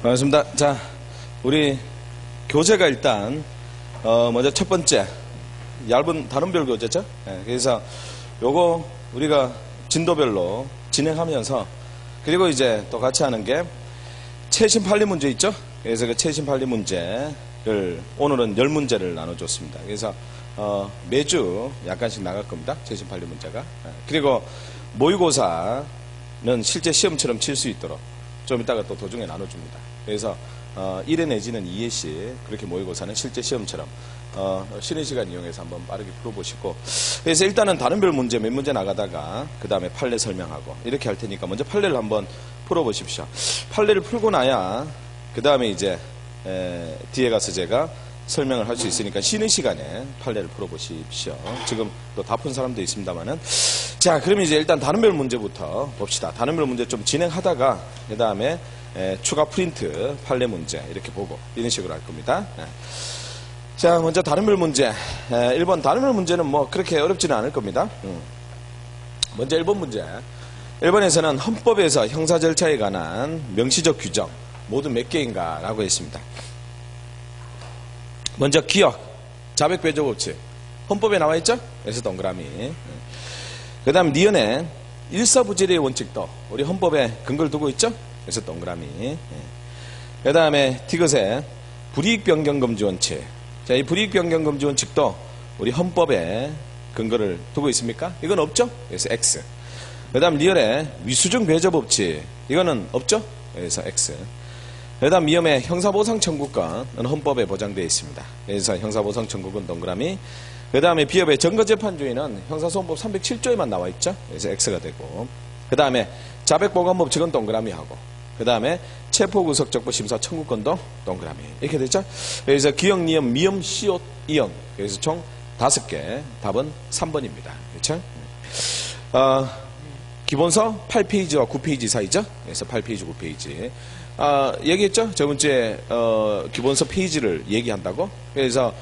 반갑습니다. 자, 우리 교재가 일단 먼저 첫 번째 얇은 단원별 교재죠. 네, 그래서 요거 우리가 진도별로 진행하면서 그리고 이제 또 같이 하는 게 최신 판례 문제 있죠. 그래서 그 최신 판례 문제를 오늘은 10문제를 나눠줬습니다. 그래서 매주 약간씩 나갈 겁니다. 최신 판례 문제가. 그리고 모의고사는 실제 시험처럼 칠 수 있도록 좀 이따가 또 도중에 나눠줍니다. 그래서 1회 내지는 2회씩 그렇게 모의고사는 실제 시험처럼 쉬는 시간 이용해서 한번 빠르게 풀어보시고, 그래서 일단은 단원별 문제 몇 문제 나가다가 그 다음에 판례 설명하고 이렇게 할 테니까 먼저 판례를 한번 풀어보십시오. 판례를 풀고 나야 그 다음에 이제 뒤에 가서 제가 설명을 할 수 있으니까 쉬는 시간에 판례를 풀어보십시오. 지금 또 다 푼 사람도 있습니다만은. 자, 그럼 이제 일단 단원별 문제부터 봅시다. 단원별 문제 좀 진행하다가 그 다음에 추가 프린트 판례 문제 이렇게 보고 이런 식으로 할 겁니다. 자, 먼저 단원별 문제. 1번 단원별 문제는 뭐 그렇게 어렵지는 않을 겁니다. 먼저 1번 문제. 1번에서는 헌법에서 형사 절차에 관한 명시적 규정 모두 몇 개인가 라고 했습니다. 먼저 기억, 자백배조 법칙. 헌법에 나와 있죠? 그래서 동그라미. 그 다음 니은의 일사부재리의 원칙도 우리 헌법에 근거를 두고 있죠? 그래서 동그라미. 그 다음에 디귿의 불이익변경금지 원칙. 자, 이 불이익변경금지 원칙도 우리 헌법에 근거를 두고 있습니까? 이건 없죠? 그래서 X. 그 다음 리얼의 위수중 배조 법칙. 이거는 없죠? 그래서 X. 그 다음 미음의 형사보상 청구권은 헌법에 보장되어 있습니다. 그래서 형사보상 청구권 동그라미. 그 다음에 비협의 증거재판주의는 형사소송법 307조에만 나와 있죠. 그래서 X가 되고. 그 다음에 자백보관법칙은 동그라미하고. 그 다음에 체포구속적부 심사 청구권도 동그라미. 이렇게 됐죠. 그래서 기억, 니은, 미음, 시옷, 이응. 그래서 총 5개. 답은 3번입니다. 그렇죠? 기본서 8페이지와 9페이지 사이죠. 그래서 8페이지, 9페이지. 얘기했죠? 저번 주에 기본서 페이지를 얘기한다고. 그래서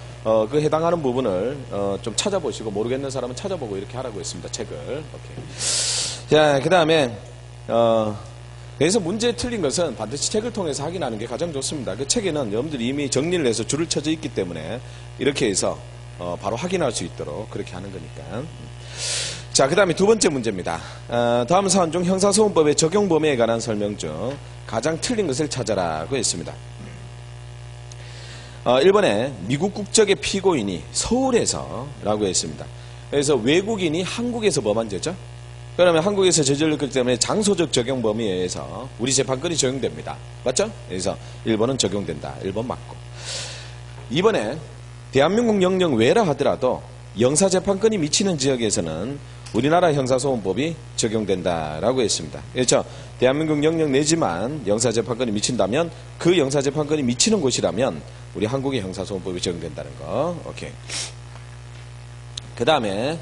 그 해당하는 부분을 좀 찾아보시고 모르겠는 사람은 찾아보고 이렇게 하라고 했습니다. 책을. 오케이. 자, 그 다음에 그래서 문제 틀린 것은 반드시 책을 통해서 확인하는 게 가장 좋습니다. 그 책에는 여러분들이 이미 정리를 해서 줄을 쳐져 있기 때문에 이렇게 해서 바로 확인할 수 있도록 그렇게 하는 거니까. 자, 그 다음에 두 번째 문제입니다. 다음 사안 중 형사소송법의 적용 범위에 관한 설명 중 가장 틀린 것을 찾아라고 했습니다. 1번에 미국 국적의 피고인이 서울에서 라고 했습니다. 그래서 외국인이 한국에서 범한 죄죠. 그러면 한국에서 저질렀기 때문에 장소적 적용 범위에 의해서 우리 재판권이 적용됩니다. 맞죠? 그래서 1번은 적용된다. 1번 맞고. 2번에 대한민국 영역 외라 하더라도 영사재판권이 미치는 지역에서는 우리나라 형사소송법이 적용된다라고 했습니다. 그렇죠? 대한민국 영역 내지만 영사재판권이 미친다면 그 영사재판권이 미치는 곳이라면 우리 한국의 형사소송법이 적용된다는 거. 오케이. 그 다음에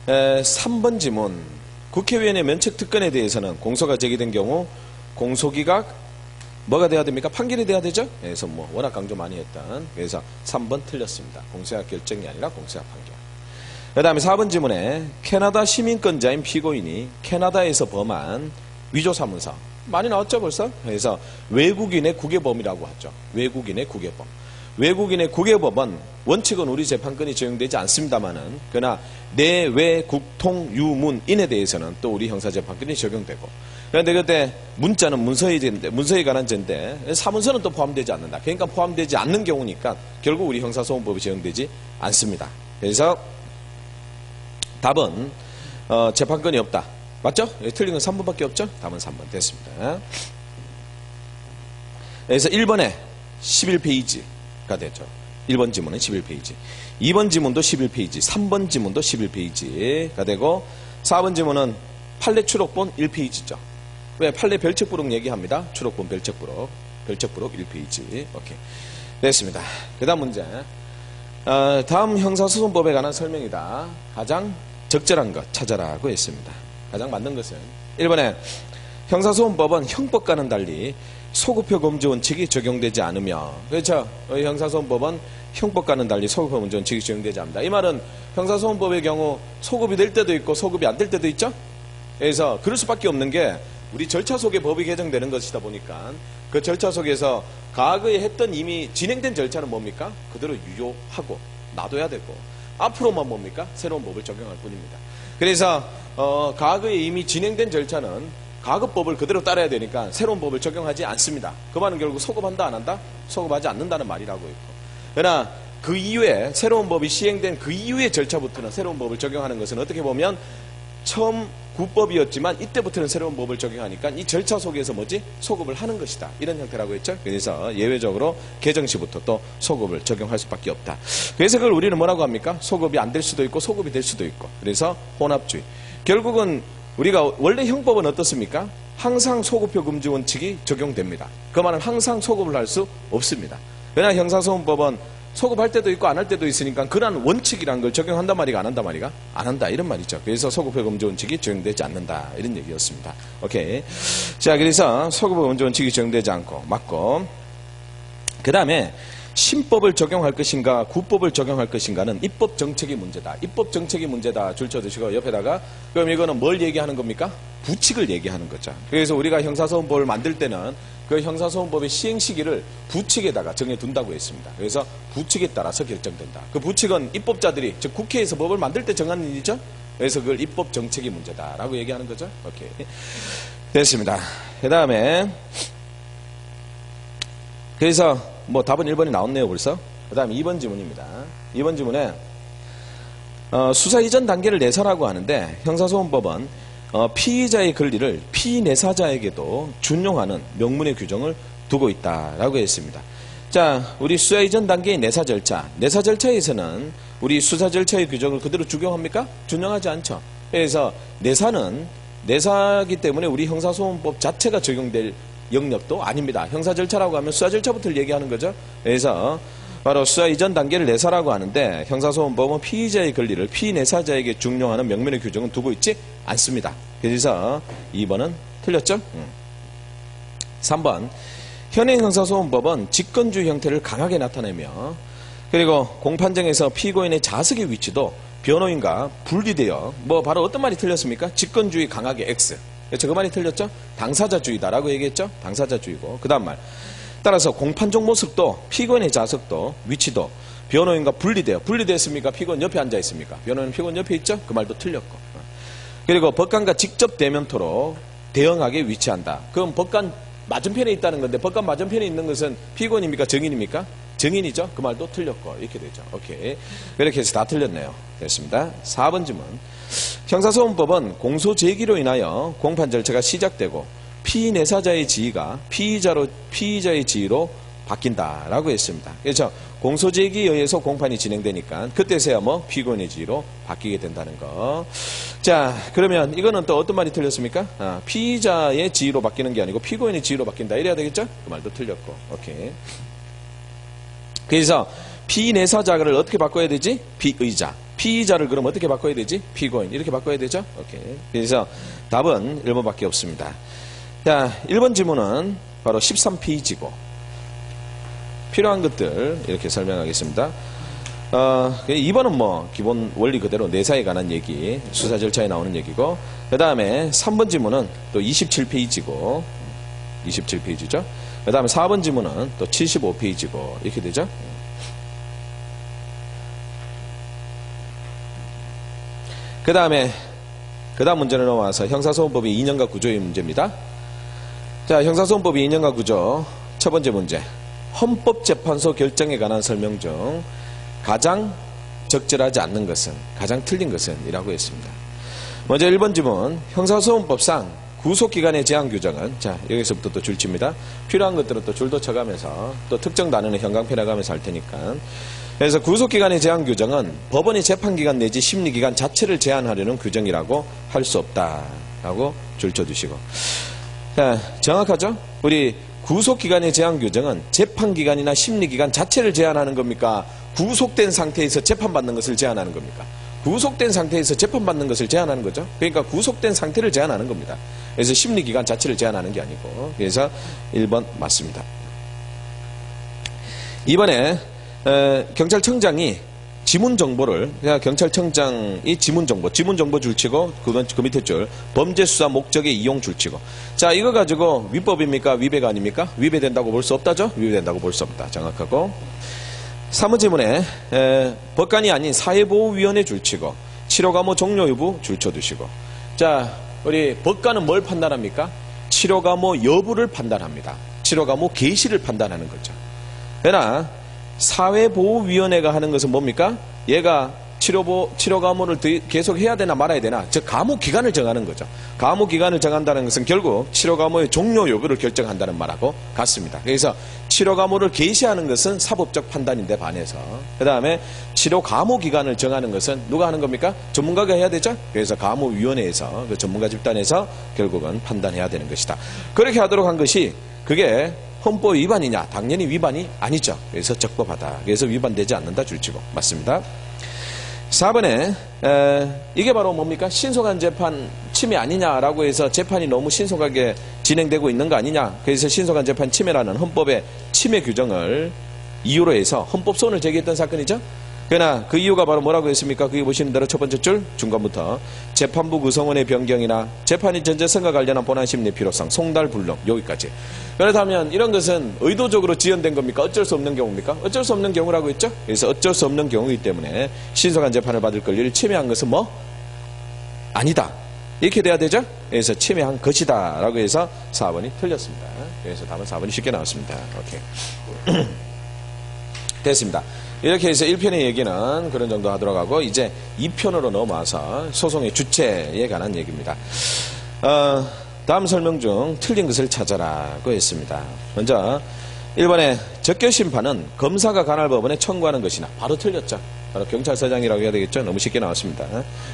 3번 지문. 국회의원의 면책특권에 대해서는 공소가 제기된 경우 공소기각 뭐가 돼야 됩니까? 판결이 돼야 되죠? 그래서 뭐 워낙 강조 많이 했던. 그래서 3번 틀렸습니다. 공소기각 결정이 아니라 공소기각 판결. 그 다음에 4번 지문에 캐나다 시민권자인 피고인이 캐나다에서 범한 위조사문서 많이 나왔죠 벌써? 그래서 외국인의 국외범이라고 하죠. 외국인의 국외범. 외국인의 국외법은 원칙은 우리 재판권이 적용되지 않습니다만은 그러나 내외 국통 유문인에 대해서는 또 우리 형사재판권이 적용되고. 그런데 그때 문자는 문서에 관한 죄인데 사문서는 또 포함되지 않는다. 그러니까 포함되지 않는 경우니까 결국 우리 형사소송법이 적용되지 않습니다. 그래서 답은 재판권이 없다. 맞죠? 틀린 건 3번밖에 없죠? 답은 3번 됐습니다. 그래서 1번에 11페이지가 되죠. 1번 지문은 11페이지. 2번 지문도 11페이지. 3번 지문도 11페이지가 되고 4번 지문은 판례 추록본 1페이지죠. 왜? 판례 별책부록 얘기합니다. 추록본 별책부록. 별책부록 1페이지. 오케이. 됐습니다. 그 다음 문제. 다음 형사소송법에 관한 설명이다. 가장 적절한 것 찾아라고 했습니다. 가장 맞는 것은 1번에 형사소송법은 형법과는 달리 소급표 금지 원칙이 적용되지 않으며. 그렇죠? 형사소송법은 형법과는 달리 소급표 금지 원칙이 적용되지 않는다. 이 말은 형사소송법의 경우 소급이 될 때도 있고 소급이 안 될 때도 있죠? 그래서 그럴 수밖에 없는 게 우리 절차 속에 법이 개정되는 것이다 보니까 그 절차 속에서 과거에 했던 이미 진행된 절차는 뭡니까? 그대로 유효하고 놔둬야 되고 앞으로만 뭡니까? 새로운 법을 적용할 뿐입니다. 그래서 과거에 이미 진행된 절차는 과거법을 그대로 따라야 되니까 새로운 법을 적용하지 않습니다. 그 말은 결국 소급한다 안 한다? 소급하지 않는다는 말이라고 했고, 그러나 그 이후에 새로운 법이 시행된 그 이후의 절차부터는 새로운 법을 적용하는 것은 어떻게 보면 처음 구법이었지만 이때부터는 새로운 법을 적용하니까 이 절차 속에서 뭐지? 소급을 하는 것이다. 이런 형태라고 했죠. 그래서 예외적으로 개정 시부터 또 소급을 적용할 수밖에 없다. 그래서 그걸 우리는 뭐라고 합니까? 소급이 안 될 수도 있고 소급이 될 수도 있고. 그래서 혼합주의. 결국은 우리가 원래 형법은 어떻습니까? 항상 소급표 금지 원칙이 적용됩니다. 그 말은 항상 소급을 할 수 없습니다. 그러나 형사소송법은 소급할 때도 있고 안 할 때도 있으니까 그러한 원칙이란 걸 적용한단 말이가 안 한단 말이가? 안 한다 이런 말이죠. 그래서 소급표 금지 원칙이 적용되지 않는다 이런 얘기였습니다. 오케이. 자, 그래서 소급표 금지 원칙이 적용되지 않고 맞고, 그 다음에 신법을 적용할 것인가 구법을 적용할 것인가는 입법 정책의 문제다. 입법 정책의 문제다 줄 쳐두시고 옆에다가 그럼 이거는 뭘 얘기하는 겁니까? 부칙을 얘기하는 거죠. 그래서 우리가 형사소송법을 만들 때는 그 형사소송법의 시행 시기를 부칙에다가 정해둔다고 했습니다. 그래서 부칙에 따라서 결정된다. 그 부칙은 입법자들이 즉 국회에서 법을 만들 때 정하는 일이죠. 그래서 그걸 입법 정책의 문제다라고 얘기하는 거죠. 오케이. 됐습니다. 그 다음에 그래서 뭐 답은 1번이 나왔네요 벌써. 그 다음에 2번 지문입니다. 2번 지문에 수사 이전 단계를 내사라고 하는데 형사소송법은 피의자의 권리를 피내사자에게도 준용하는 명문의 규정을 두고 있다라고 했습니다. 자, 우리 수사 이전 단계의 내사 절차에서는 우리 수사 절차의 규정을 그대로 적용합니까? 준용하지 않죠. 그래서 내사기 때문에 우리 형사소송법 자체가 적용될 영역도 아닙니다. 형사 절차라고 하면 수사 절차부터 얘기하는 거죠. 그래서 바로 수사 이전 단계를 내사라고 하는데 형사소송법은 피의자의 권리를 피내사자에게 준용하는 명문의 규정은 두고 있지 않습니다. 그래서 2번은 틀렸죠? 3번 현행 형사소송법은 직권주의 형태를 강하게 나타내며 그리고 공판정에서 피고인의 자석의 위치도 변호인과 분리되어 뭐 바로 어떤 말이 틀렸습니까? 직권주의 강하게 X. 그렇죠? 그 말이 틀렸죠? 당사자주의다라고 얘기했죠? 당사자주의고. 그 다음 말. 따라서 공판적 모습도 피고인의 자석도 위치도 변호인과 분리됐습니까? 피고인 옆에 앉아 있습니까? 변호인 피고인 옆에 있죠? 그 말도 틀렸고. 그리고 법관과 직접 대면토로 대응하게 위치한다. 그럼 법관 맞은편에 있다는 건데 법관 맞은편에 있는 것은 피고인입니까? 증인입니까? 증인이죠? 그 말도 틀렸고 이렇게 되죠. 오케이. 이렇게 해서 다 틀렸네요. 됐습니다. 4번 질문. 형사소송법은 공소 제기로 인하여 공판 절차가 시작되고 피내사자의 지위가 피의자의 지위로 바뀐다라고 했습니다. 그렇죠? 공소 제기에 의해서 공판이 진행되니까 그때서야 뭐 피고인의 지위로 바뀌게 된다는 거. 자, 그러면 이거는 또 어떤 말이 틀렸습니까? 피의자의 지위로 바뀌는 게 아니고 피고인의 지위로 바뀐다 이래야 되겠죠? 그 말도 틀렸고. 오케이. 그래서 피내사자를 어떻게 바꿔야 되지? 피의자. 피의자를 그럼 어떻게 바꿔야 되지? 피고인. 이렇게 바꿔야 되죠? 오케이. 그래서 답은 1번밖에 없습니다. 자, 1번 질문은 바로 13페이지고 필요한 것들 이렇게 설명하겠습니다. 2번은 뭐 기본 원리 그대로 내사에 관한 얘기, 수사 절차에 나오는 얘기고, 그 다음에 3번 질문은 또 27페이지고 27페이지죠. 그 다음에 4번 질문은 또 75페이지고 이렇게 되죠. 그 다음 문제로 넘어와서 형사소송법의 2년과 구조의 문제입니다. 자, 형사소송법의 2년과 구조 첫 번째 문제. 헌법재판소 결정에 관한 설명 중 가장 적절하지 않는 것은, 가장 틀린 것은 이라고 했습니다. 먼저 1번 질문. 형사소송법상 구속기간의 제한 규정은, 자, 여기서부터 또 줄칩니다. 필요한 것들은 또 줄도 쳐가면서 또 특정 단어는 형광펜해가면서 할 테니까. 그래서 구속기간의 제한 규정은 법원의 재판기간 내지 심리기간 자체를 제한하려는 규정이라고 할 수 없다라고 줄쳐두시고. 자, 정확하죠? 우리 구속기간의 제한 규정은 재판기간이나 심리기간 자체를 제한하는 겁니까? 구속된 상태에서 재판받는 것을 제한하는 겁니까? 구속된 상태에서 재판받는 것을 제한하는 거죠. 그러니까 구속된 상태를 제한하는 겁니다. 그래서 심리기간 자체를 제한하는 게 아니고. 그래서 1번 맞습니다. 이번에 경찰청장이 지문 정보를 그냥 경찰청장이 지문 정보 줄치고 그 밑에 줄 범죄 수사 목적의 이용 줄치고. 자, 이거 가지고 위법입니까? 위배가 아닙니까? 위배된다고 볼 수 없다죠? 위배된다고 볼 수 없다. 정확하고. 3번 질문에 법관이 아닌 사회보호위원회 줄치고 치료감호 종료 여부 줄쳐두시고. 자, 우리 법관은 뭘 판단합니까? 치료감호 여부를 판단합니다. 치료감호 개시를 판단하는 거죠. 그러나 사회보호위원회가 하는 것은 뭡니까? 얘가 치료감호를 계속 해야 되나 말아야 되나? 즉 감호 기간을 정하는 거죠. 감호 기간을 정한다는 것은 결국 치료감호의 종료 여부를 결정한다는 말하고 같습니다. 그래서 치료감호를 개시하는 것은 사법적 판단인데 반해서 그 다음에 치료감호 기간을 정하는 것은 누가 하는 겁니까? 전문가가 해야 되죠. 그래서 감호위원회에서 그 전문가 집단에서 결국은 판단해야 되는 것이다. 그렇게 하도록 한 것이 그게 헌법 위반이냐? 당연히 위반이 아니죠. 그래서 적법하다. 그래서 위반되지 않는다 줄치고. 맞습니다. 4번에 이게 바로 뭡니까? 신속한 재판 침해 아니냐라고 해서 재판이 너무 신속하게 진행되고 있는 거 아니냐. 그래서 신속한 재판 침해라는 헌법의 침해 규정을 이유로 해서 헌법소원을 제기했던 사건이죠. 그러나 그 이유가 바로 뭐라고 했습니까? 그게 보시는 대로 첫 번째 줄 중간부터 재판부 구성원의 변경이나 재판이 전제성과 관련한 본안 심리 필요성, 송달 불능 여기까지. 그렇다면 이런 것은 의도적으로 지연된 겁니까? 어쩔 수 없는 경우입니까? 어쩔 수 없는 경우라고 했죠? 그래서 어쩔 수 없는 경우이기 때문에 신속한 재판을 받을 권리를 침해한 것은 뭐? 아니다. 이렇게 돼야 되죠? 그래서 침해한 것이다 라고 해서 4번이 틀렸습니다. 그래서 답은 4번이 쉽게 나왔습니다. 오케이. 됐습니다. 이렇게 해서 1편의 얘기는 그런 정도 하도록 하고 이제 2편으로 넘어와서 소송의 주체에 관한 얘기입니다. 다음 설명 중 틀린 것을 찾아라고 했습니다. 먼저 1번에 적결심판은 검사가 관할 법원에 청구하는 것이나 바로 틀렸죠. 바로 경찰서장이라고 해야 되겠죠. 너무 쉽게 나왔습니다.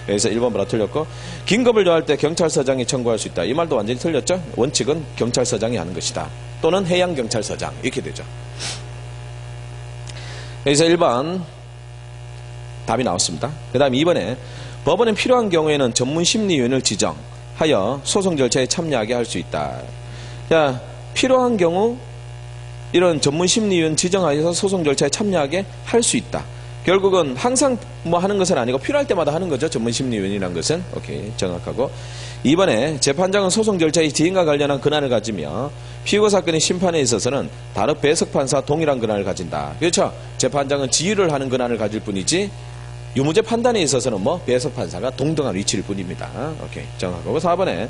여기서 1번 바로 틀렸고 긴급을 요할 때 경찰서장이 청구할 수 있다. 이 말도 완전히 틀렸죠. 원칙은 경찰서장이 하는 것이다. 또는 해양경찰서장 이렇게 되죠. 여기서 1번 답이 나왔습니다. 그 다음 2번에 법원에 필요한 경우에는 전문심리위원을 지정하여 소송 절차에 참여하게 할 수 있다. 자, 필요한 경우 이런 전문심리위원 지정하여서 소송 절차에 참여하게 할 수 있다. 결국은 항상 뭐 하는 것은 아니고 필요할 때마다 하는 거죠. 전문심리위원이라는 것은. 오케이, 정확하고. 2번에 재판장은 소송 절차의 진행과 관련한 권한을 가지며 피고 사건의 심판에 있어서는 다른 배석판사와 동일한 권한을 가진다. 그렇죠? 재판장은 지휘를 하는 권한을 가질 뿐이지 유무죄 판단에 있어서는 뭐 배석판사가 동등한 위치일 뿐입니다. 오케이, 정확하고. 4번에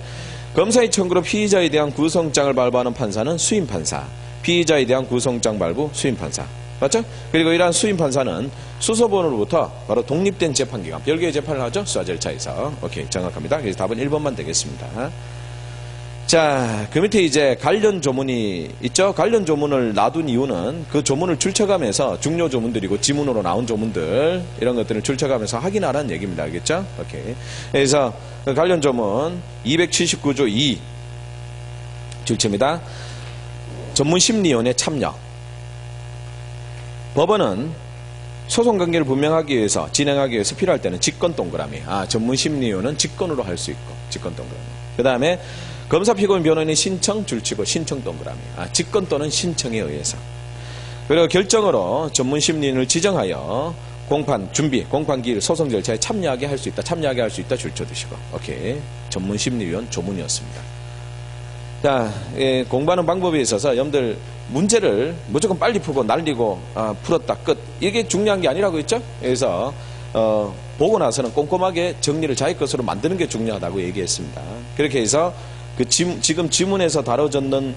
검사의 청구로 피의자에 대한 구속장을 발부하는 판사는 수임판사, 피의자에 대한 구속장 발부 수임판사. 맞죠? 그리고 이러한 수임판사는 수사본으로부터 바로 독립된 재판기관, 별개의 재판을 하죠? 수사 절차에서. 오케이, 정확합니다. 그래서 답은 1번만 되겠습니다. 자, 그 밑에 이제 관련 조문이 있죠? 관련 조문을 놔둔 이유는 그 조문을 줄쳐가면서 중요 조문들이고 지문으로 나온 조문들, 이런 것들을 줄쳐가면서 확인하라는 얘기입니다. 알겠죠? 오케이. 그래서 그 관련 조문 279조 2 줄칩니다. 전문심리위원회 참여. 법원은 소송관계를 분명하기 위해서 진행하기 위해서 필요할 때는 직권 동그라미. 전문심리위원은 직권으로 할 수 있고 직권 동그라미. 그 다음에 검사 피고인 변호인의 신청 줄치고 신청 동그라미. 직권 또는 신청에 의해서. 그리고 결정으로 전문심리인을 지정하여 공판 준비, 공판 기일 소송 절차에 참여하게 할 수 있다. 참여하게 할 수 있다. 줄쳐두시고. 오케이. 전문심리위원 조문이었습니다. 자, 공부하는 방법에 있어서 여러분들 문제를 무조건 빨리 풀고 날리고 풀었다 끝, 이게 중요한 게 아니라고 했죠. 그래서 보고 나서는 꼼꼼하게 정리를 자기 것으로 만드는 게 중요하다고 얘기했습니다. 그렇게 해서 그 지금 지문에서 다뤄졌는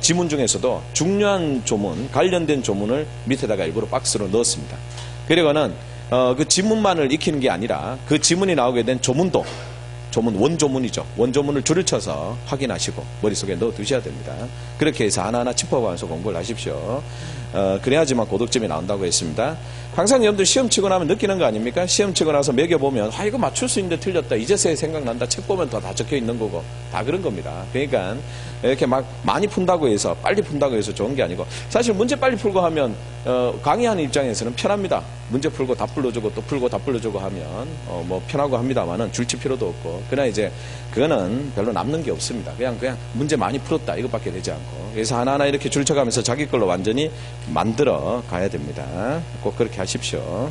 지문 중에서도 중요한 조문, 관련된 조문을 밑에다가 일부러 박스로 넣었습니다. 그리고는 그 지문만을 익히는 게 아니라 그 지문이 나오게 된 조문도 원조문이죠. 원조문을 줄을 쳐서 확인하시고 머릿속에 넣어 두셔야 됩니다. 그렇게 해서 하나하나 짚어가면서 공부를 하십시오. 그래야지만 고득점이 나온다고 했습니다. 항상 여러분들 시험 치고 나면 느끼는 거 아닙니까? 시험 치고 나서 매겨보면 이거 맞출 수 있는데 틀렸다. 이제서야 생각난다. 책 보면 다 적혀 있는 거고 다 그런 겁니다. 그러니까 이렇게 막 많이 푼다고 해서 빨리 푼다고 해서 좋은 게 아니고 사실 문제 빨리 풀고 하면 강의하는 입장에서는 편합니다. 문제 풀고 다 불러주고 또 풀고 다 불러주고 하면 뭐 편하고 합니다만은 줄칠 필요도 없고 그러나 이제 그거는 별로 남는 게 없습니다. 그냥 문제 많이 풀었다 이것밖에 되지 않고 그래서 하나하나 이렇게 줄쳐가면서 자기 걸로 완전히 만들어 가야 됩니다. 꼭 그렇게 하십시오.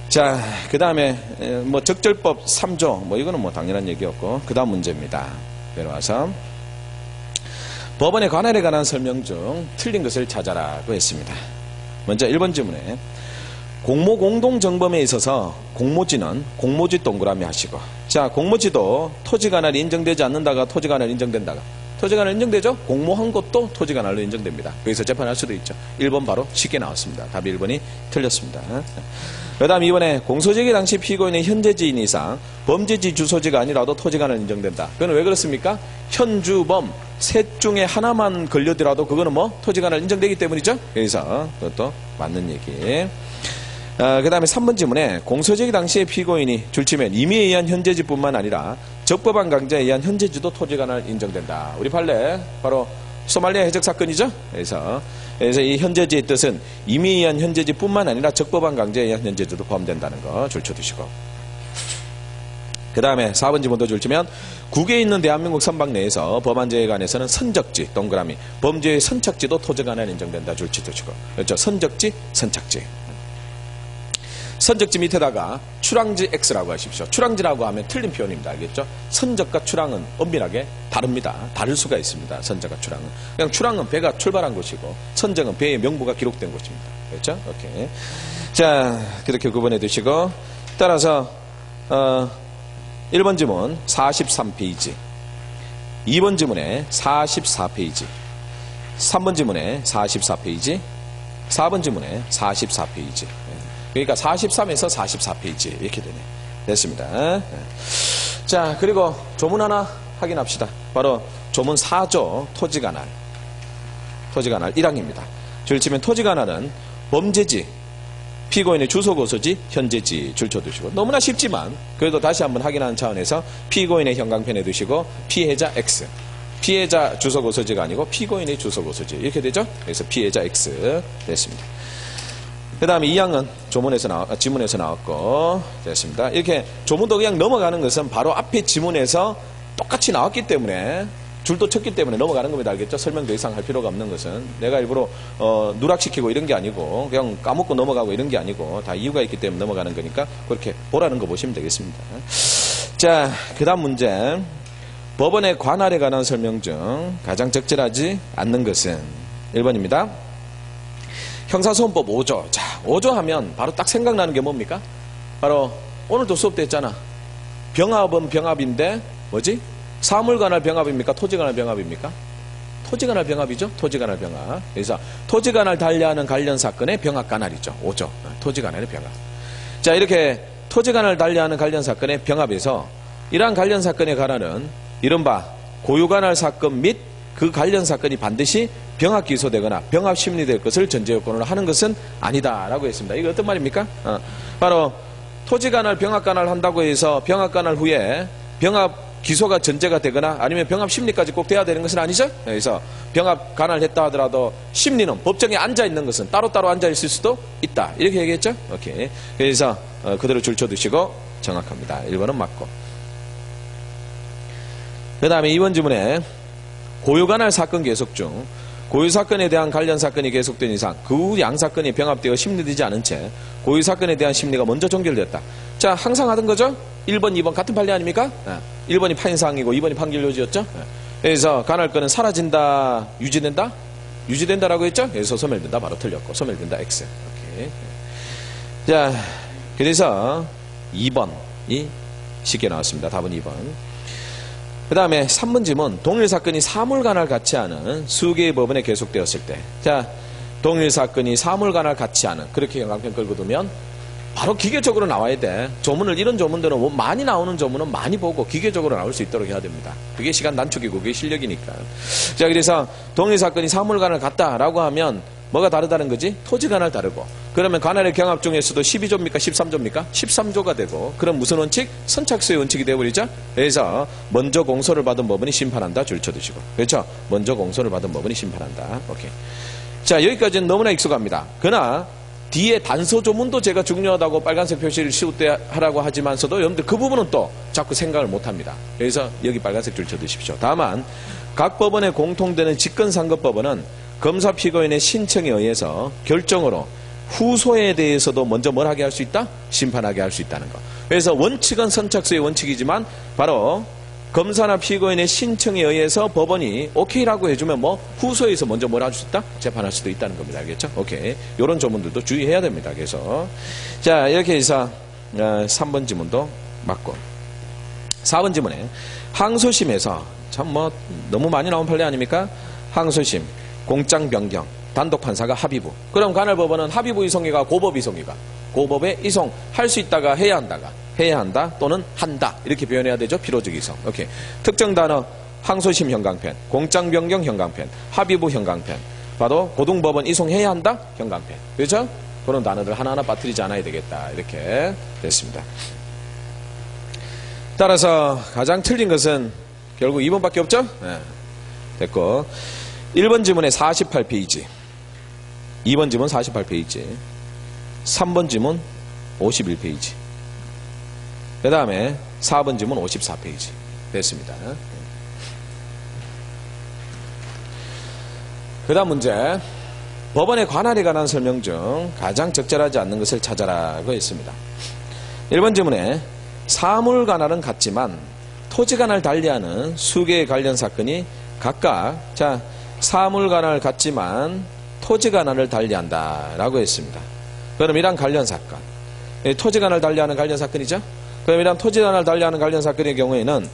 자, 그 다음에 뭐 적절법 3조 뭐 이거는 뭐 당연한 얘기였고 그 다음 문제입니다. 내려와서 법원의 관할에 관한 설명 중 틀린 것을 찾아라고 했습니다. 먼저 1번 질문에 공모 공동정범에 있어서 공모지는 공모지 동그라미 하시고 자 공모지도 토지관할이 인정되지 않는다가 토지관할 인정된다가 토지관할 인정되죠? 공모한 것도 토지관할로 인정됩니다. 여기서 재판할 수도 있죠. 1번 바로 쉽게 나왔습니다. 답이 1번이 틀렸습니다. 그 다음 2번에 공소제기 당시 피고인의 현재지인 이상 범죄지 주소지가 아니라도 토지관할 인정된다. 그건 왜 그렇습니까? 현주범 셋 중에 하나만 걸려더라도 그거는 뭐 토지관할 인정되기 때문이죠. 그래서 그것도 맞는 얘기. 그 다음에 3번 질문에 공소제기 당시의 피고인이 줄치면 임의에 의한 현재지뿐만 아니라 적법한 강제에 의한 현재지도 토지관할 인정된다. 우리 판례 바로 소말리아 해적 사건이죠. 그래서 이 현재지의 뜻은 임의에 의한 현재지뿐만 아니라 적법한 강제에 의한 현재지도 포함된다는 거 줄쳐두시고 그 다음에 4번 질문도 줄치면 국외에 있는 대한민국 선박 내에서 법안제에 관해서는 선적지 동그라미 범죄의 선착지도 토지관할 인정된다 줄쳐두시고 그렇죠. 선적지 선착지 선적지 밑에다가 출항지 X라고 하십시오. 출항지라고 하면 틀린 표현입니다. 알겠죠? 선적과 출항은 엄밀하게 다릅니다. 다를 수가 있습니다. 선적과 출항은. 그냥 출항은 배가 출발한 곳이고 선적은 배의 명부가 기록된 곳입니다. 그렇죠? 오케이. 자, 그렇게 구분해 두시고 따라서 1번 지문 43페이지 2번 지문에 44페이지 3번 지문에 44페이지 4번 지문에 44페이지 그러니까 43에서 44페이지 이렇게 되네. 됐습니다. 자, 그리고 조문 하나 확인합시다. 바로 조문 4조 토지관할 1항입니다. 줄치면 토지관할은 범죄지, 피고인의 주소고소지, 현재지 줄쳐두시고 너무나 쉽지만 그래도 다시 한번 확인하는 차원에서 피고인의 형광펜에 두시고 피해자 X 피해자 주소고소지가 아니고 피고인의 주소고소지 이렇게 되죠. 그래서 피해자 X 됐습니다. 그 다음에 2항은 지문에서 나왔고 됐습니다. 이렇게 조문도 그냥 넘어가는 것은 바로 앞에 지문에서 똑같이 나왔기 때문에 줄도 쳤기 때문에 넘어가는 겁니다. 알겠죠? 설명 더 이상 할 필요가 없는 것은 내가 일부러 누락시키고 이런 게 아니고 그냥 까먹고 넘어가고 이런 게 아니고 다 이유가 있기 때문에 넘어가는 거니까 그렇게 보라는 거 보시면 되겠습니다. 자, 그 다음 문제 법원의 관할에 관한 설명 중 가장 적절하지 않는 것은 1번입니다. 형사소송법 5조. 자, 5조 하면 바로 딱 생각나는 게 뭡니까? 바로 오늘도 수업 때 했잖아. 병합은 병합인데 뭐지? 사물관할 병합입니까? 토지관할 병합입니까? 토지관할 병합이죠. 토지관할 병합. 그래서 토지관할 달리하는 관련 사건의 병합관할이죠. 5조. 토지관할의 병합. 자, 이렇게 토지관할 달리하는 관련 사건의 병합에서 이러한 관련 사건에 관한은 이른바 고유관할 사건 및 그 관련 사건이 반드시 병합 기소되거나 병합 심리될 것을 전제요건으로 하는 것은 아니다라고 했습니다. 이거 어떤 말입니까? 바로 토지관할 병합관할 한다고 해서 병합관할 후에 병합 기소가 전제가 되거나 아니면 병합 심리까지 꼭 돼야 되는 것은 아니죠. 그래서 병합 관할했다 하더라도 심리는 법정에 앉아 있는 것은 따로따로 앉아 있을 수도 있다. 이렇게 얘기했죠. 오케이. 그래서 그대로 줄쳐두시고 정확합니다. 1번은 맞고. 그 다음에 2번 지문에 고유관할 사건 계속 중 고유사건에 대한 관련 사건이 계속된 이상 그 양사건이 병합되어 심리되지 않은 채 고유사건에 대한 심리가 먼저 종결됐다. 자, 항상 하던 거죠? 1번, 2번 같은 판례 아닙니까? 1번이 파인사항이고 2번이 판결요지였죠? 그래서 관할권은 사라진다, 유지된다? 유지된다라고 했죠? 그래서 소멸된다 바로 틀렸고 소멸된다 X. 오케이. 자, 그래서 2번이 쉽게 나왔습니다. 답은 2번. 그 다음에 3번 질문 동일 사건이 사물관할 같지 않은 수개의 법원에 계속되었을 때 자, 동일 사건이 사물관할 같지 않은 그렇게 형광펜 끌고 두면 바로 기계적으로 나와야 돼. 조문을 이런 조문들은 많이 나오는 조문은 많이 보고 기계적으로 나올 수 있도록 해야 됩니다. 그게 시간 단축이고 그게 실력이니까. 자, 그래서 동일 사건이 사물관할 같다라고 하면 뭐가 다르다는 거지? 토지관할 다르고 그러면 관할의 경합 중에서도 12조입니까? 13조입니까? 13조가 되고 그럼 무슨 원칙? 선착수의 원칙이 되어버리죠? 그래서 먼저 공소를 받은 법원이 심판한다 줄 쳐두시고 그렇죠? 먼저 공소를 받은 법원이 심판한다. 오케이. 자, 여기까지는 너무나 익숙합니다. 그러나 뒤에 단서 조문도 제가 중요하다고 빨간색 표시를 씌우때 하라고 하지만서도 여러분들 그 부분은 또 자꾸 생각을 못 합니다. 그래서 여기 빨간색 줄 쳐두십시오. 다만 각 법원에 공통되는 직권상급법원은 검사 피고인의 신청에 의해서 결정으로 후소에 대해서도 먼저 뭘 하게 할 수 있다? 심판하게 할 수 있다는 거. 그래서 원칙은 선착수의 원칙이지만 바로 검사나 피고인의 신청에 의해서 법원이 오케이라고 해주면 뭐 후소에서 먼저 뭘 할 수 있다? 재판할 수도 있다는 겁니다. 알겠죠? 오케이. 요런 조문들도 주의해야 됩니다. 그래서 자 이렇게 해서 3번 지문도 맞고 4번 지문에 항소심에서 참 뭐 너무 많이 나온 판례 아닙니까? 항소심, 공장 변경, 단독 판사가 합의부. 그럼 관할법원은 합의부 이송이가 고법 이송이가 고법에 이송할 수 있다가 해야 한다 또는 한다 이렇게 표현해야 되죠. 필요적 이송. 오케이. 특정 단어 항소심 형광펜, 공장 변경 형광펜, 합의부 형광펜. 봐도 고등법원 이송해야 한다 형광펜. 그렇죠? 그런 단어들 하나하나 빠뜨리지 않아야 되겠다 이렇게 됐습니다. 따라서 가장 틀린 것은 결국 2번밖에 없죠? 네. 됐고 1번 지문에 48페이지 2번 지문 48페이지 3번 지문 51페이지 그 다음에 4번 지문 54페이지 됐습니다. 그 다음 문제 법원의 관할에 관한 설명 중 가장 적절하지 않는 것을 찾아라고 했습니다. 1번 지문에 사물 관할은 같지만 토지 관할 달리하는 수개의 관련 사건이 각각 자 사물 관할 같지만 토지 관할을 달리한다 라고 했습니다. 그럼 이란 관련 사건 토지 관할 달리하는 관련 사건이죠. 그럼 이란 토지 관할 달리하는 관련 사건의 경우에는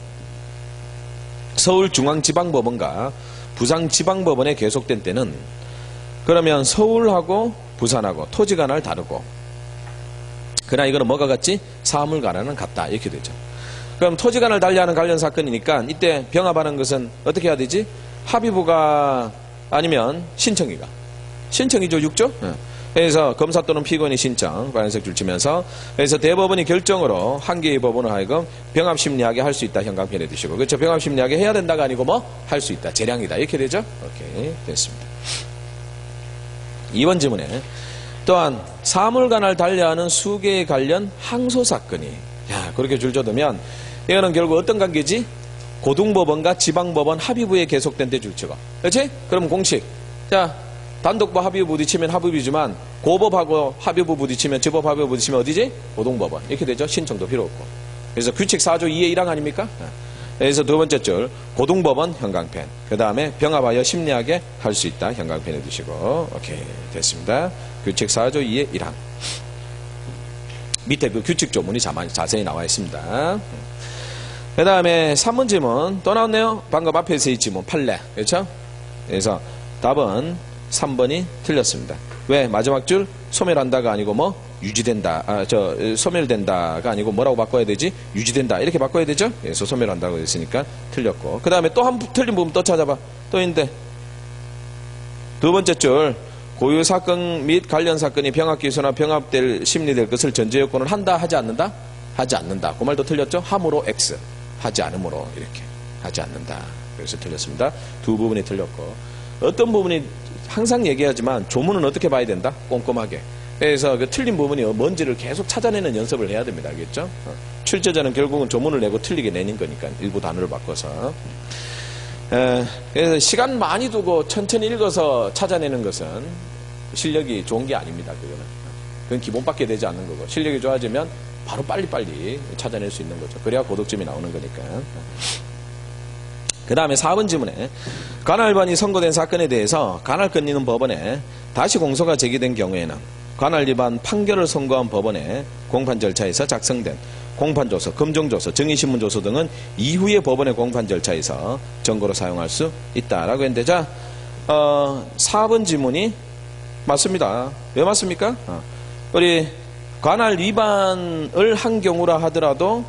서울중앙지방법원과 부산지방법원에 계속된 때는 그러면 서울하고 부산하고 토지 관할 다르고 그러나 이거는 뭐가 같지? 사물 관할은 같다 이렇게 되죠. 그럼 토지 관할 달리하는 관련 사건이니까 이때 병합하는 것은 어떻게 해야 되지? 합의부가 아니면 신청이가 신청이죠. 6조? 그래서 검사 또는 피고인의 신청 빨간색 줄 치면서 그래서 대법원이 결정으로 한 개의 법원을 하여금 병합심리하게 할 수 있다 형광펜에 두시고 그렇죠. 병합심리하게 해야 된다가 아니고 뭐 할 수 있다 재량이다 이렇게 되죠. 오케이 됐습니다. 2번 지문에 또한 사물관할 달리하는 수개의 관련 항소사건이 야 그렇게 줄 줘두면 이거는 결국 어떤 관계지? 고등법원과 지방법원 합의부에 계속된 때 줄치고 그렇지? 그럼 공식 자 단독법 합의부 부딪히면 합의부지만 고법하고 합의부 부딪히면 지법 합의부 부딪히면 어디지? 고등법원 이렇게 되죠. 신청도 필요 없고 그래서 규칙 4조 2의 1항 아닙니까? 그래서 두 번째 줄 고등법원 형광펜 그 다음에 병합하여 심리하게 할 수 있다 형광펜에 두시고 오케이 됐습니다. 규칙 4조 2의 1항 밑에 그 규칙 조문이 자세히 나와 있습니다. 그 다음에 3번 지문 또 나왔네요. 방금 앞에서 이 지문 판례 그렇죠? 그래서 답은 3번이 틀렸습니다. 왜? 마지막 줄 소멸한다가 아니고 뭐 유지된다 소멸된다가 아니고 뭐라고 바꿔야 되지? 유지된다 이렇게 바꿔야 되죠? 그래서 소멸한다고 했으니까 틀렸고 그 다음에 또 한 틀린 부분 또 찾아봐. 또 있는데 두 번째 줄 고유 사건 및 관련 사건이 병합기소나 병합될 심리될 것을 전제 요건을 한다 하지 않는다? 하지 않는다. 그 말도 틀렸죠? 함으로 X 하지 않으므로 이렇게 하지 않는다. 그래서 틀렸습니다. 두 부분이 틀렸고 어떤 부분이 항상 얘기하지만 조문은 어떻게 봐야 된다? 꼼꼼하게. 그래서 그 틀린 부분이 뭔지를 계속 찾아내는 연습을 해야 됩니다. 알겠죠? 출제자는 결국은 조문을 내고 틀리게 내는 거니까 일부 단어를 바꿔서. 그래서 시간 많이 두고 천천히 읽어서 찾아내는 것은 실력이 좋은 게 아닙니다. 그건 기본밖에 되지 않는 거고 실력이 좋아지면 바로 빨리빨리 찾아낼 수 있는 거죠. 그래야 고득점이 나오는 거니까. 그 다음에 4번 지문에 관할반이 선고된 사건에 대해서 관할권 있는 법원에 다시 공소가 제기된 경우에는 관할 위반 판결을 선고한 법원의 공판 절차에서 작성된 공판조서, 검정조서, 정의신문조서 등은 이후의 법원의 공판 절차에서 증거로 사용할 수 있다라고 했는데 자 4번 지문이 맞습니다. 왜 맞습니까? 우리 관할 위반을 한 경우라 하더라도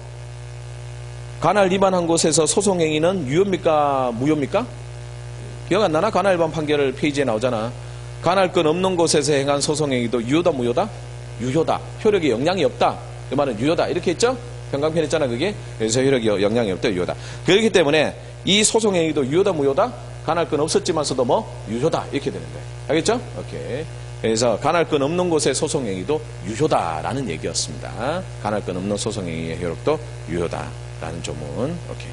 관할 위반한 곳에서 소송행위는 유효입니까? 무효입니까? 기억 안 나나? 관할 위반 판결 페이지에 나오잖아. 관할권 없는 곳에서 행한 소송행위도 유효다 무효다? 유효다. 효력에 영향이 없다. 그 말은 유효다. 이렇게 했죠? 평강편 했잖아 그게. 그래서 효력에 영향이 없다. 유효다. 그렇기 때문에 이 소송행위도 유효다 무효다? 관할권 없었지만서도 뭐 유효다. 이렇게 되는 거예요. 알겠죠? 오케이. 그래서 간할 건 없는 곳의 소송행위도 유효다라는 얘기였습니다. 간할 건 없는 소송행위의 효력도 유효다라는 조문. 오케이.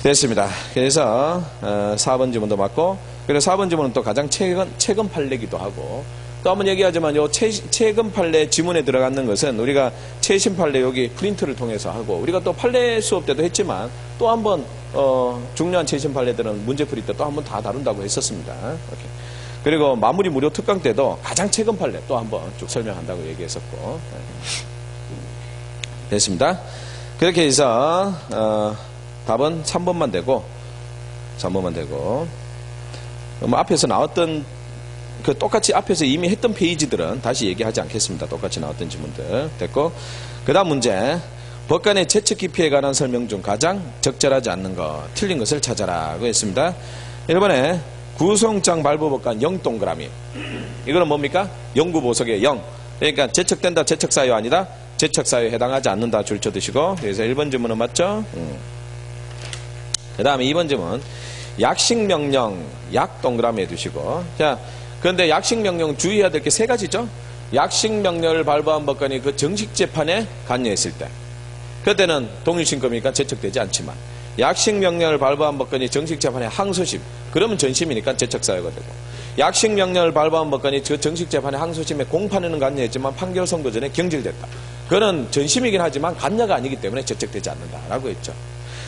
됐습니다. 그래서 4번 지문도 맞고, 그리고 4번 지문은 또 가장 최근 판례기도 하고, 또 한번 얘기하지만 요 최근 판례 지문에 들어가는 것은 우리가 최신 판례 여기 프린트를 통해서 하고, 우리가 또 판례 수업 때도 했지만 또 한번 중요한 최신 판례들은 문제풀이 때 또 한번 다 다룬다고 했었습니다. 오케이. 그리고 마무리 무료 특강 때도 가장 최근 판례 또 한번 쭉 설명한다고 얘기했었고. 됐습니다. 그렇게 해서 답은 3번만 되고, 3번만 되고, 앞에서 나왔던 그 똑같이 앞에서 이미 했던 페이지들은 다시 얘기하지 않겠습니다. 똑같이 나왔던 지문들 됐고, 그 다음 문제, 법관의 재척 기피에 관한 설명 중 가장 적절하지 않는 것, 틀린 것을 찾아라고 했습니다. 1번에 구송장 발부법관 0동그라미, 이거는 뭡니까? 영구보석의 0. 그러니까 재척된다, 재척사유 아니다, 재척사유에 해당하지 않는다 줄 쳐두시고, 그래서 1번 지문은 맞죠? 그 다음에 2번 지문, 약식명령 약 동그라미 해두시고. 자, 그런데 약식명령 주의해야 될 게 세 가지죠. 약식명령을 발부한 법관이 그 정식 재판에 관여했을 때, 그때는 동일신고니까 재척되지 않지만, 약식명령을 발부한 법관이 정식 재판에 항소심, 그러면 전심이니까 재척사유가 되고, 약식명령을 발부한 법관이 그 정식 재판에 항소심에 공판에는 관여했지만 판결 선고 전에 경질됐다, 그거는 전심이긴 하지만 관여가 아니기 때문에 재척되지 않는다라고 했죠.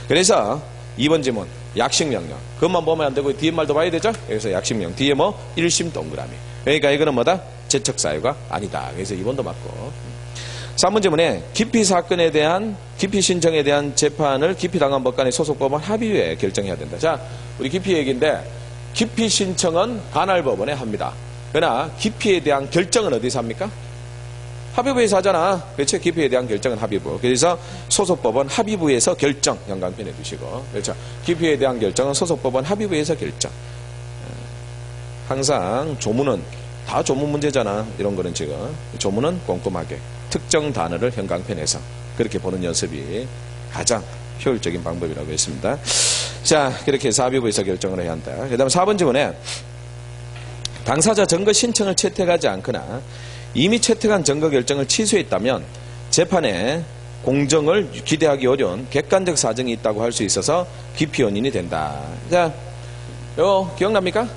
그래서 2번 지문 약식명령 그것만 보면 안 되고 뒤에 말도 봐야 되죠. 그래서 약식명령 뒤에 뭐 1심 동그라미, 그러니까 이거는 뭐다? 재척사유가 아니다. 그래서 2번도 맞고. 3번 지문에 기피 사건에 대한 기피 신청에 대한 재판을 기피당한 법관의 소속법원 합의회에 결정해야 된다. 자, 우리 기피 얘기인데 기피 신청은 관할법원에 합니다. 그러나 기피에 대한 결정은 어디서 합니까? 합의부에서 하잖아. 그렇죠? 기피에 대한 결정은 합의부. 그래서 소속법원 합의부에서 결정 연강편에 두시고, 그렇죠? 기피에 대한 결정은 소속법원 합의부에서 결정. 항상 조문은 다 조문 문제잖아. 이런 거는 지금 조문은 꼼꼼하게 특정 단어를 현강편에서 그렇게 보는 연습이 가장 효율적인 방법이라고 했습니다. 자, 그렇게 해서 합의부에서 결정을 해야 한다. 그 다음 4번 지문에 당사자 증거 신청을 채택하지 않거나 이미 채택한 증거 결정을 취소했다면 재판에 공정을 기대하기 어려운 객관적 사정이 있다고 할 수 있어서 기피 원인이 된다. 자, 이거 기억납니까?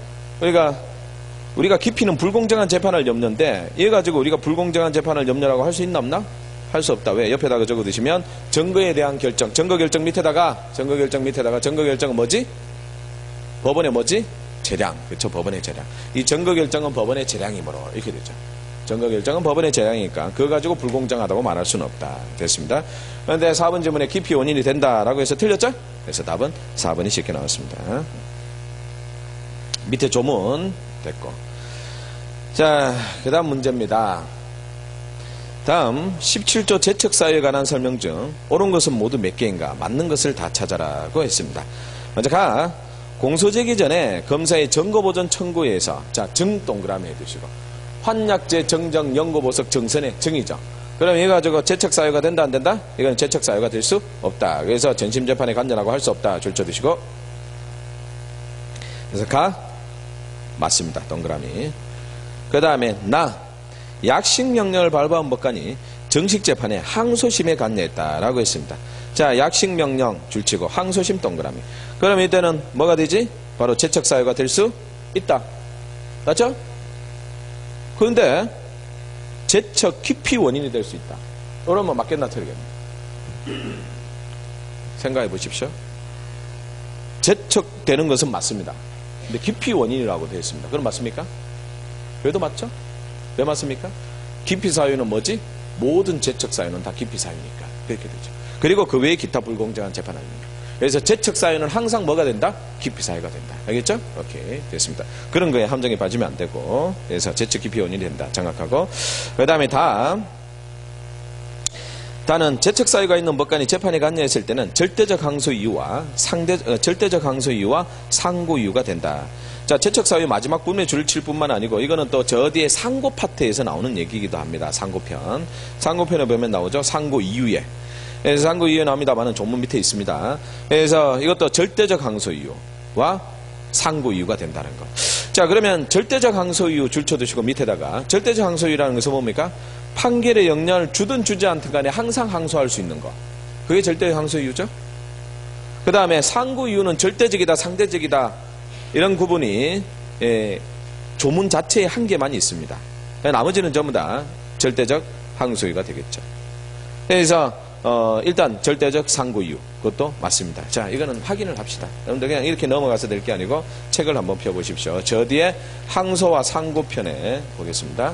우리가 기피는 불공정한 재판을 염려인데, 이거 가지고 우리가 불공정한 재판을 염려라고 할 수 있나 없나? 할 수 없다. 왜? 옆에다가 적어 두시면 증거에 대한 결정, 증거 결정 밑에다가 증거 결정은 뭐지? 법원의 뭐지? 재량. 그렇죠? 법원의 재량. 이 증거 결정은 법원의 재량이므로 이렇게 되죠. 증거 결정은 법원의 재량이니까 그거 가지고 불공정하다고 말할 수는 없다. 됐습니다. 그런데 4번 지문에 기피 원인이 된다라고 해서 틀렸죠? 그래서 답은 4번이 쉽게 나왔습니다. 밑에 조문 됐고. 자, 그 다음 문제입니다. 다음 17조 재척사유에 관한 설명 중 옳은 것은 모두 몇 개인가? 맞는 것을 다 찾아라고 했습니다. 먼저 공소제기 전에 검사의 증거보전 청구에서, 자, 증 동그라미 해두시고, 환약제 정정 연고보석 정선의 정이죠. 그럼 이거 가지고 재척사유가 된다 안 된다? 이건 재척사유가 될 수 없다. 그래서 전심재판에 관여라고 할 수 없다. 줄 쳐두시고. 그래서 맞습니다. 동그라미. 그 다음에 약식명령을 발부한 법관이 정식재판에 항소심에 관여했다라고 했습니다. 자, 약식명령 줄치고 항소심 동그라미. 그럼 이때는 뭐가 되지? 바로 재척사유가 될 수 있다. 맞죠? 그런데 재척 기피 원인이 될 수 있다. 그러면 맞겠나 틀리겠나? 생각해 보십시오. 재척되는 것은 맞습니다. 근데 기피 원인이라고 되어 있습니다. 그럼 맞습니까? 그래도 맞죠? 왜 맞습니까? 기피 사유는 뭐지? 모든 재척 사유는 다 기피 사유니까 그렇게 되죠. 그리고 그 외에 기타 불공정한 재판 아닙니까? 그래서 재척 사유는 항상 뭐가 된다? 기피 사유가 된다. 알겠죠? 오케이, 됐습니다. 그런 거에 함정에 빠지면 안 되고, 그래서 재척 기피 원인이 된다. 장악하고. 그 다음에 다는 재척 사유가 있는 법관이 재판에 관여했을 때는 절대적 항소 이유와 절대적 항소 이유와 상고 이유가 된다. 자, 재척 사유 마지막 부분에 줄을 칠 뿐만 아니고, 이거는 또 저 뒤에 상고 파트에서 나오는 얘기이기도 합니다. 상고편. 상고편에 보면 나오죠. 상고 이유에. 그래서 상고 이유에 나옵니다만은 조문 밑에 있습니다. 그래서 이것도 절대적 항소 이유와 상고 이유가 된다는 거. 자, 그러면 절대적 항소이유 줄 쳐두시고 밑에다가 절대적 항소이유라는 것은 뭡니까? 판결의 영향을 주든 주지 않든 간에 항상 항소할 수 있는 거. 그게 절대적 항소이유죠. 그 다음에 상고이유는 절대적이다, 상대적이다 이런 구분이 조문 자체에 한계만 있습니다. 나머지는 전부 다 절대적 항소이유가 되겠죠. 그래서 일단 절대적 상고이유 그것도 맞습니다. 자, 이거는 확인을 합시다. 여러분들 그냥 이렇게 넘어가서 될 게 아니고 책을 한번 펴보십시오. 저 뒤에 항소와 상고 편에 보겠습니다.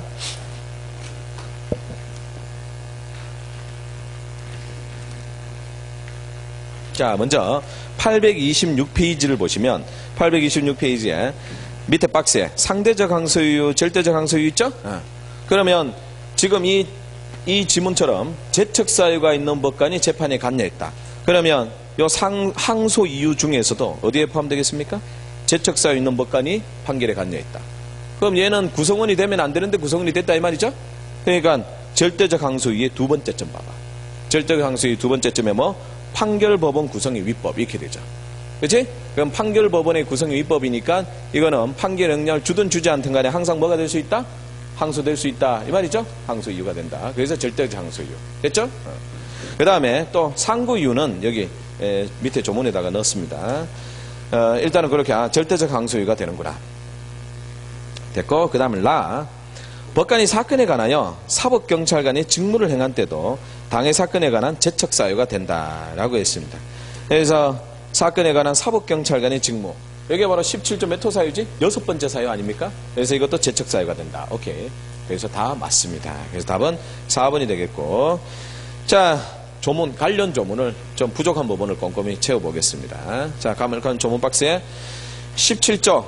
자, 먼저 826페이지를 보시면 826페이지에 밑에 박스에 상대적 항소이유, 절대적 항소이유 있죠? 그러면 지금 이 지문처럼 재척사유가 있는 법관이 재판에 관여했다. 그러면 요 항소 이유 중에서도 어디에 포함되겠습니까? 재척사유 있는 법관이 판결에 관여했다. 그럼 얘는 구성원이 되면 안 되는데 구성원이 됐다 이 말이죠? 그러니까 절대적 항소이유의 두 번째 점 봐봐. 절대적 항소이유 두 번째 점에 뭐? 판결법원 구성의 위법 이렇게 되죠. 그렇지? 그럼 판결법원의 구성의 위법이니까 이거는 판결 영향을 주든 주지 않든 간에 항상 뭐가 될 수 있다? 항소될 수 있다 이 말이죠. 항소 이유가 된다. 그래서 절대적 항소 이유 됐죠? 그 다음에 또 상고 이유는 여기 밑에 조문에다가 넣었습니다. 일단은 그렇게 절대적 항소 이유가 되는구나. 됐고 그 다음에 법관이 사건에 관하여 사법경찰관이 직무를 행한 때도 당해 사건에 관한 재척사유가 된다라고 했습니다. 그래서 사건에 관한 사법경찰관의 직무 여기 바로 17조 몇 호 사유지? 6번째 사유 아닙니까? 그래서 이것도 재척사유가 된다. 오케이. 그래서 다 맞습니다. 그래서 답은 4번이 되겠고 자 조문 관련 조문을 좀 부족한 부분을 꼼꼼히 채워보겠습니다. 자 가면 조문 박스에 17조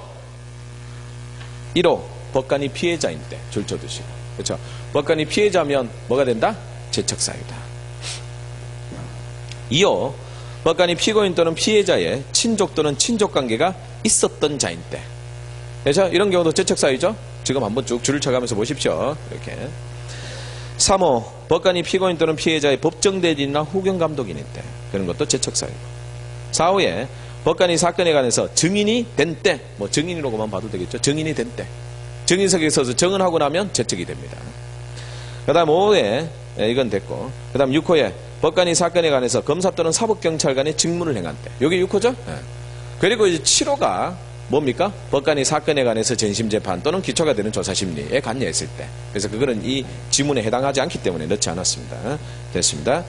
1호 법관이 피해자인 때 줄 쳐두시고 그렇죠? 법관이 피해자면 뭐가 된다? 재척사유다. 2호 법관이 피고인 또는 피해자의 친족 또는 친족관계가 있었던 자인 때 그렇죠? 이런 경우도 재척사유죠? 지금 한번 쭉 줄을 쳐가면서 보십시오. 이렇게 3호 법관이 피고인 또는 피해자의 법정 대리인이나 후견 감독인일 때 그런 것도 재척사유고 4호에 법관이 사건에 관해서 증인이 된 때 뭐 증인이라고만 봐도 되겠죠? 증인이 된 때 증인석에 서서 증언하고 나면 재척이 됩니다. 그 다음 5호에 이건 됐고 그 다음 6호에 법관이 사건에 관해서 검사 또는 사법경찰관의 직무를 행한 때 여기 6호죠? 그리고 이제 7호가 뭡니까? 법관이 사건에 관해서 전심재판 또는 기초가 되는 조사심리에 관여했을 때 그래서 그거는 이 지문에 해당하지 않기 때문에 넣지 않았습니다. 됐습니다.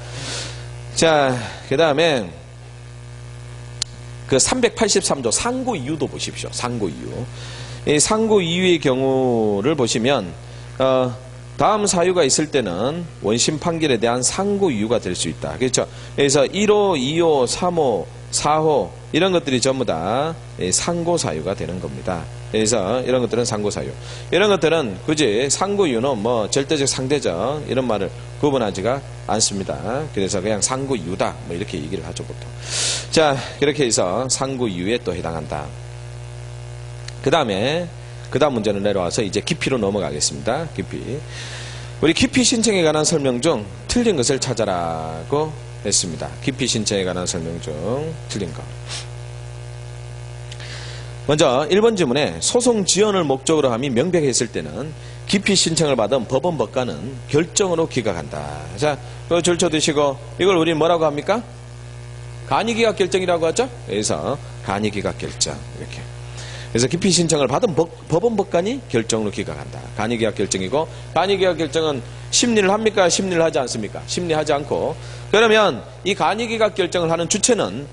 자, 그 다음에 그 383조 상고 이유도 보십시오. 상고 이유. 이 상고 이유의 경우를 보시면 다음 사유가 있을 때는 원심 판결에 대한 상고 이유가 될 수 있다. 그렇죠? 그래서 1호, 2호, 3호, 4호 이런 것들이 전부 다 상고 사유가 되는 겁니다. 그래서 이런 것들은 상고 사유. 이런 것들은 굳이 상고 이유는 뭐 절대적, 상대적 이런 말을 구분하지가 않습니다. 그래서 그냥 상고 이유다 뭐 이렇게 얘기를 하죠 보통. 자, 그렇게 해서 상고 이유에 또 해당한다. 그 다음에 그 다음 문제는 내려와서 이제 깊이로 넘어가겠습니다. 깊이. 우리 깊이 신청에 관한 설명 중 틀린 것을 찾아라고 했습니다. 깊이 신청에 관한 설명 중 틀린 것. 먼저 1번 지문에 소송 지연을 목적으로 함이 명백했을 때는 깊이 신청을 받은 법원 법관은 결정으로 기각한다. 자, 그 줄 쳐두시고 이걸 우리 뭐라고 합니까? 간이기각 결정이라고 하죠? 그래서 간이기각 결정 이렇게. 그래서 깊이 신청을 받은 법원 법관이 결정으로 기각한다. 간이기각 결정이고 간이기각 결정은 심리를 합니까? 심리를 하지 않습니까? 심리하지 않고 그러면 이 간이기각 결정을 하는 주체는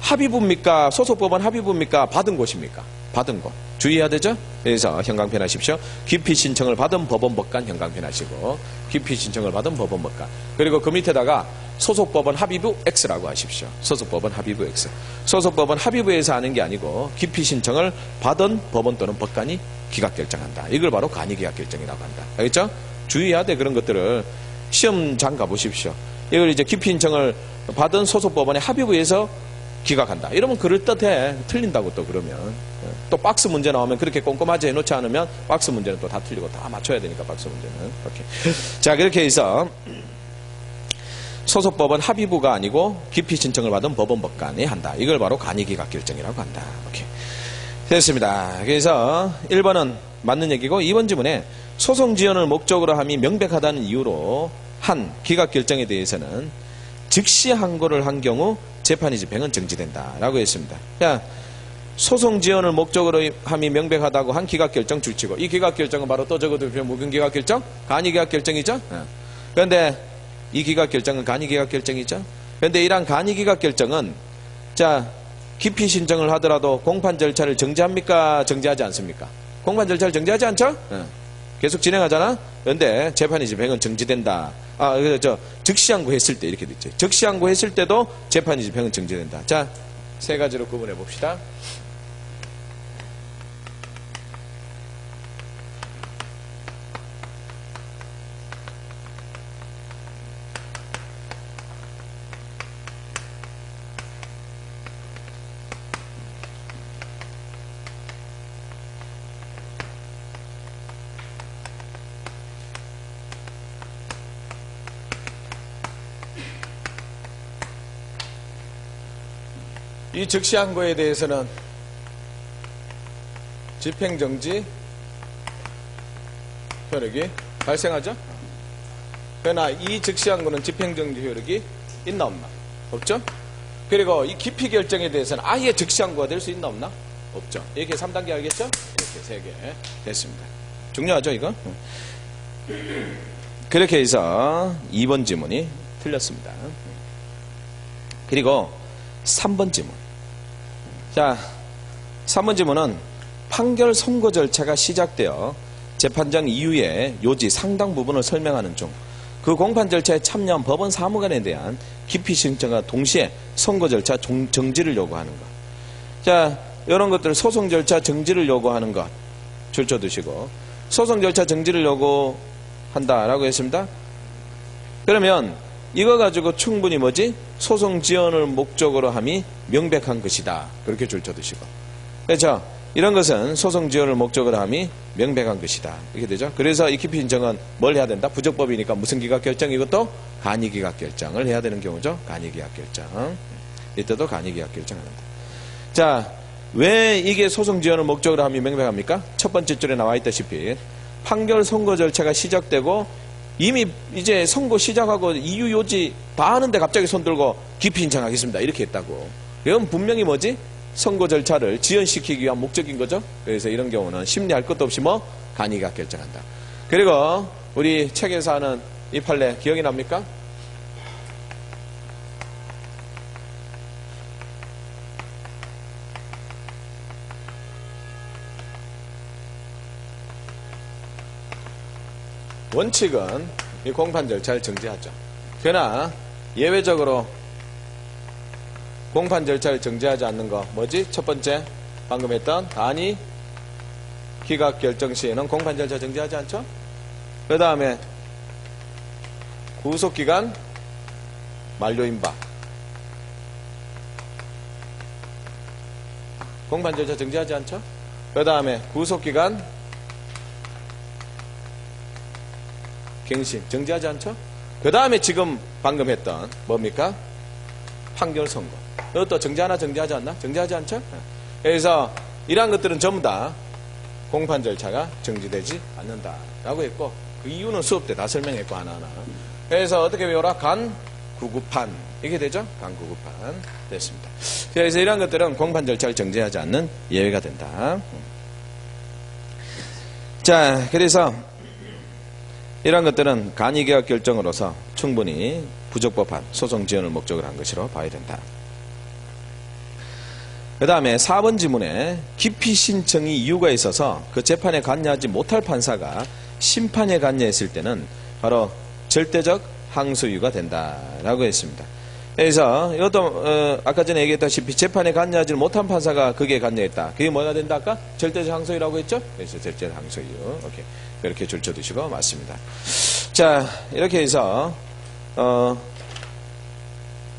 합의부입니까? 소속법원 합의부입니까? 받은 곳입니까? 받은 곳. 주의해야 되죠? 그래서 현강편하십시오. 깊이 신청을 받은 법원 법관 현강편하시고 깊이 신청을 받은 법원 법관 그리고 그 밑에다가 소속법원 합의부 X라고 하십시오. 소속법원 합의부 X. 소속법원 합의부에서 하는 게 아니고 깊이 신청을 받은 법원 또는 법관이 기각결정한다. 이걸 바로 간이기각결정이라고 한다. 알겠죠? 주의해야 돼. 그런 것들을 시험장 가보십시오. 이걸 이제 깊이 신청을 받은 소속법원의 합의부에서 기각한다. 이러면 그럴듯해. 틀린다고 또 그러면. 또 박스 문제 나오면 그렇게 꼼꼼하게 해놓지 않으면 박스 문제는 또 다 틀리고 다 맞춰야 되니까 박스 문제는. 이렇게. 자, 그렇게 해서 소속법원 합의부가 아니고 깊이 신청을 받은 법원 법관이 한다. 이걸 바로 간이기각 결정이라고 한다. 오케이. 됐습니다. 그래서 1번은 맞는 얘기고 2번 지문에 소송 지연을 목적으로 함이 명백하다는 이유로 한 기각 결정에 대해서는 즉시 항고를 한 경우 재판이 집행은 정지된다라고 했습니다. 자, 소송 지연을 목적으로 함이 명백하다고 한 기각 결정 줄치고 이 기각 결정은 바로 또 적어도 무슨 기각 결정? 간이 기각 결정이죠. 그런데 이 기각 결정은 간이 기각 결정이죠. 그런데 이러한 간이 기각 결정은 자 기피 신청을 하더라도 공판 절차를 정지합니까? 정지하지 않습니까? 공판 절차를 정지하지 않죠? 계속 진행하잖아? 그런데 재판이 집행은 정지된다. 즉시 항고했을 때 이렇게 됐죠. 즉시 항고했을 때도 재판이 집행은 정지된다. 자, 세 가지로 구분해 봅시다. 이 즉시 항고에 대해서는 집행정지 효력이 발생하죠. 그러나 이 즉시 항고는 집행정지 효력이 있나 없나? 없죠. 그리고 이 기피 결정에 대해서는 아예 즉시 항고가 될 수 있나 없나? 없죠. 이렇게 3단계 알겠죠? 이렇게 3개 됐습니다. 중요하죠 이거? 그렇게 해서 2번 지문이 틀렸습니다. 그리고 3번 지문. 자, 3번 지문은 판결 선고 절차가 시작되어 재판장 이후에 요지 상당 부분을 설명하는 중 그 공판 절차에 참여한 법원 사무관에 대한 기피 신청과 동시에 선고 절차 정지를 요구하는 것. 자, 이런 것들 소송 절차 정지를 요구하는 것 줄쳐 두시고 소송 절차 정지를 요구한다라고 했습니다. 그러면 이거 가지고 충분히 뭐지? 소송 지연을 목적으로 함이 명백한 것이다. 그렇게 줄쳐두시고. 그렇죠? 이런 것은 소송 지연을 목적으로 함이 명백한 것이다. 이렇게 되죠? 그래서 이 기피 신청은 뭘 해야 된다? 부적법이니까 무슨 기각 결정? 이것도 간이 기각 결정을 해야 되는 경우죠. 간이 기각 결정. 이때도 간이 기각 결정을 한다. 자, 왜 이게 소송 지연을 목적으로 함이 명백합니까? 첫 번째 줄에 나와 있다시피 판결 선고 절차가 시작되고 이미 이제 선고 시작하고 이유 요지 다 하는데 갑자기 손 들고 기피 신청하겠습니다. 이렇게 했다고. 이건 분명히 뭐지? 선고 절차를 지연시키기 위한 목적인 거죠. 그래서 이런 경우는 심리할 것도 없이 뭐 간이가 결정한다. 그리고 우리 책에서 하는 이 판례 기억이 납니까? 원칙은 이 공판 절차를 정지하죠. 그러나 예외적으로 공판 절차를 정지하지 않는 거 뭐지? 첫 번째 방금 했던 간이 기각 결정 시에는 공판 절차 정지하지 않죠? 그 다음에 구속기간 만료인 바 공판 절차 정지하지 않죠? 그 다음에 구속기간 갱신 정지하지 않죠? 그 다음에 지금 방금 했던 뭡니까? 판결 선고. 이것도 정지하나 정지하지 않나? 정지하지 않죠? 그래서 이러한 것들은 전부 다 공판 절차가 정지되지 않는다라고 했고 그 이유는 수업 때 다 설명했고 하나하나. 그래서 어떻게 외워라? 간, 구구판 이게 되죠? 간, 구구판 됐습니다. 그래서 이러한 것들은 공판 절차를 정지하지 않는 예외가 된다. 자, 그래서 이러한 것들은 간이계약 결정으로서 충분히 부적법한 소송 지연을 목적으로 한 것으로 봐야 된다. 그 다음에 4번 지문에 기피 신청이 이유가 있어서 그 재판에 관여하지 못할 판사가 심판에 관여했을 때는 바로 절대적 항소 이유가 된다라고 했습니다. 그래서 이것도 아까 전에 얘기했다시피 재판에 관여하지 못한 판사가 거기에 관여했다. 그게 뭐가 된다 아까? 절대적 항소이라고 했죠? 그래서 절대적 항소 이유. 오케이. 이렇게 줄쳐두시고 맞습니다. 자, 이렇게 해서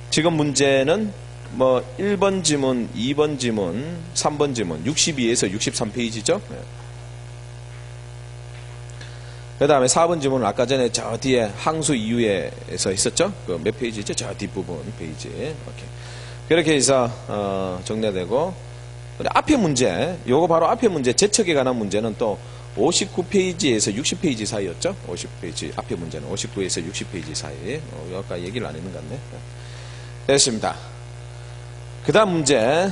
지금 문제는 뭐 1번 지문, 2번 지문, 3번 지문 62에서 63페이지죠. 그 다음에 4번 지문은 아까 전에 저 뒤에 항소 이유에서 있었죠. 그 몇 페이지죠? 저 뒷부분 페이지. 오케이. 그렇게 해서 정리되고 근데 앞에 문제, 요거 바로 앞에 문제, 제척에 관한 문제는 또 59페이지에서 60페이지 사이였죠? 50페이지, 앞에 문제는 59에서 60페이지 사이. 아까 얘기를 안 했는 것 같네. 됐습니다. 그 다음 문제,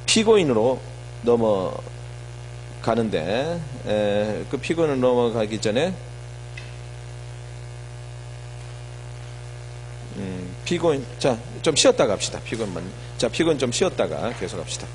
피고인으로 넘어가는데, 그 피고인으로 넘어가기 전에, 피고인, 자, 좀 쉬었다가 합시다. 피고인만. 자, 피고인 좀 쉬었다가 계속 합시다.